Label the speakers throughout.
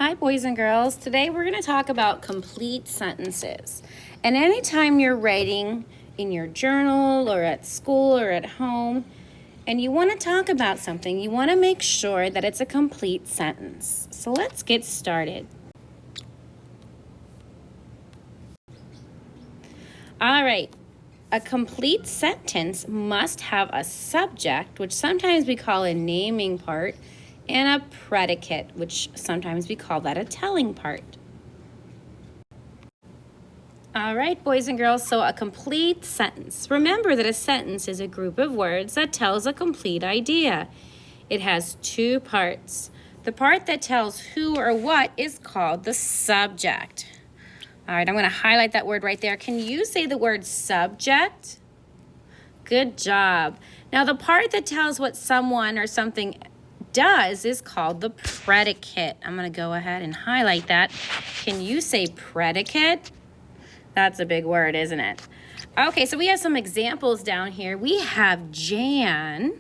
Speaker 1: Hi, boys and girls. Today we're going to talk about complete sentences. And anytime you're writing in your journal or at school or at home, and you want to talk about something, you want to make sure that it's a complete sentence. So let's get started. All right. A complete sentence must have a subject, which sometimes we call a naming part, and a predicate, which sometimes we call that a telling part. All right, boys and girls, so a complete sentence. Remember that a sentence is a group of words that tells a complete idea. It has two parts. The part that tells who or what is called the subject. All right, I'm going to highlight that word right there. Can you say the word subject? Good job. Now, the part that tells what someone or something does is called the predicate. I'm going to go ahead and highlight that. Can you say predicate? That's a big word, isn't it? Okay, so we have some examples down here. We have Jan,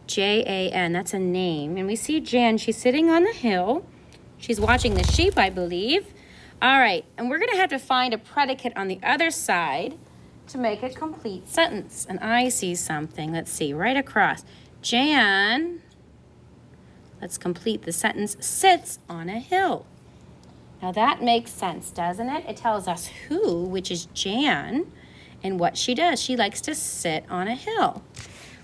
Speaker 1: Jan, that's a name. And we see Jan, she's sitting on the hill. She's watching the sheep, I believe. All right, and we're going to have to find a predicate on the other side to make a complete sentence. And I see something. Let's see, right across. Jan, let's complete the sentence, sits on a hill. Now that makes sense, doesn't it? It tells us who, which is Jan, and what she does. She likes to sit on a hill.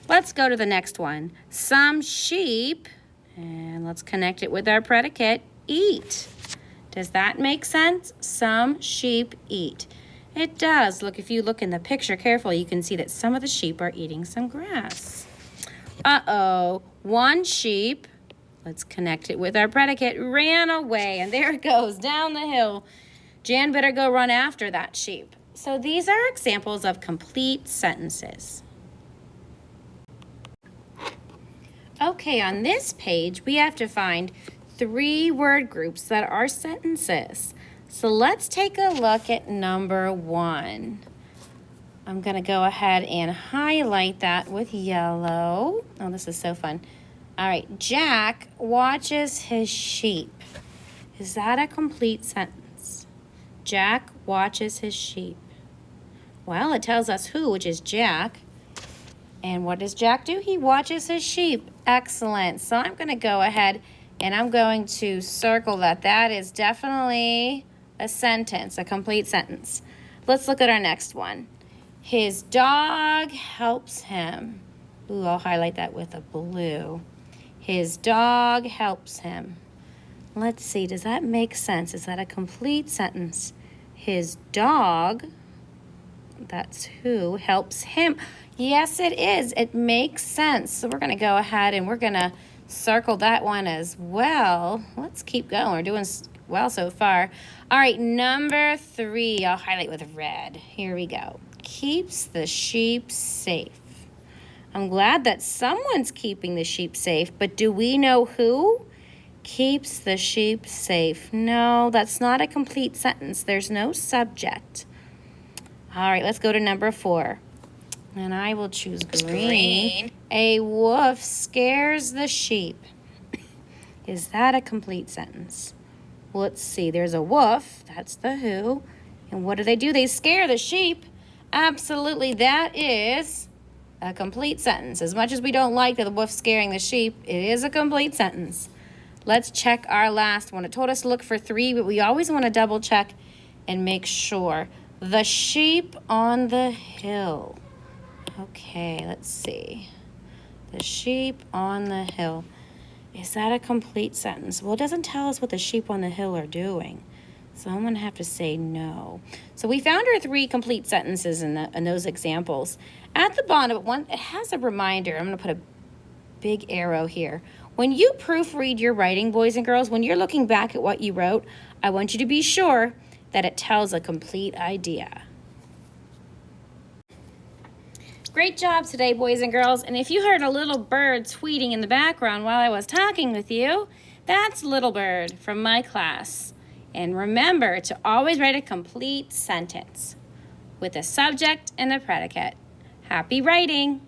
Speaker 1: Let's go to the next one. Some sheep, and let's connect it with our predicate, eat. Does that make sense? Some sheep eat. It does. Look, if you look in the picture carefully, you can see that some of the sheep are eating some grass. Uh-oh, one sheep, let's connect it with our predicate, ran away, and there it goes down the hill. Jan better go run after that sheep. So these are examples of complete sentences. Okay, on this page, we have to find 3 word groups that are sentences. So let's take a look at number 1. I'm going to go ahead and highlight that with yellow. Oh, this is so fun. All right, Jack watches his sheep. Is that a complete sentence? Jack watches his sheep. Well, it tells us who, which is Jack. And what does Jack do? He watches his sheep. Excellent. So I'm going to go ahead and I'm going to circle that. That is definitely a sentence, a complete sentence. Let's look at our next one. His dog helps him. Ooh, I'll highlight that with a blue. His dog helps him. Let's see, does that make sense? Is that a complete sentence? His dog, that's who, helps him. Yes, it is. It makes sense. So we're going to go ahead and we're going to circle that one as well. Let's keep going. We're doing well so far. All right, number 3, I'll highlight with red. Here we go. Keeps the sheep safe. I'm glad that someone's keeping the sheep safe, but do we know who keeps the sheep safe? No, that's not a complete sentence. There's no subject. All right, let's go to number 4. And I will choose green. A wolf scares the sheep. Is that a complete sentence? Well, let's see. There's a wolf. That's the who. And what do? They scare the sheep. Absolutely, that is a complete sentence. As much as we don't like the wolf scaring the sheep, it is a complete sentence. Let's check our last one. It told us to look for 3, but we always want to double check and make sure. The sheep on the hill. Okay, let's see. The sheep on the hill. Is that a complete sentence? Well, it doesn't tell us what the sheep on the hill are doing. So I'm going to have to say no. So we found our 3 complete sentences in those examples. At the bottom of one, it has a reminder. I'm going to put a big arrow here. When you proofread your writing, boys and girls, when you're looking back at what you wrote, I want you to be sure that it tells a complete idea. Great job today, boys and girls. And if you heard a little bird tweeting in the background while I was talking with you, that's Little Bird from my class. And remember to always write a complete sentence with a subject and a predicate. Happy writing!